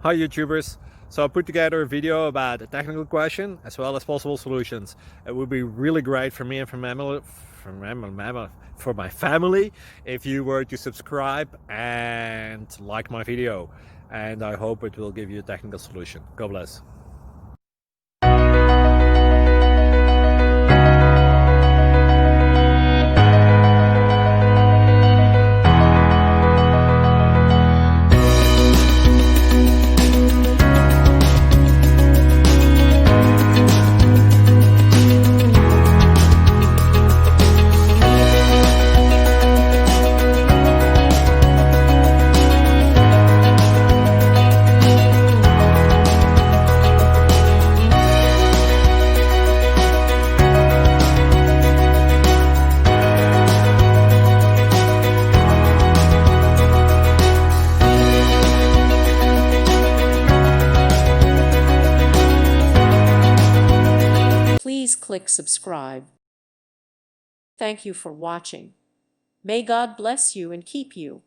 Hi YouTubers! So I put together a video about a technical question as well as possible solutions. It would be really great for me and for my family if you were to subscribe and like my video, and I hope it will give you a technical solution. God bless. Please click subscribe. Thank you for watching. May God bless you and keep you.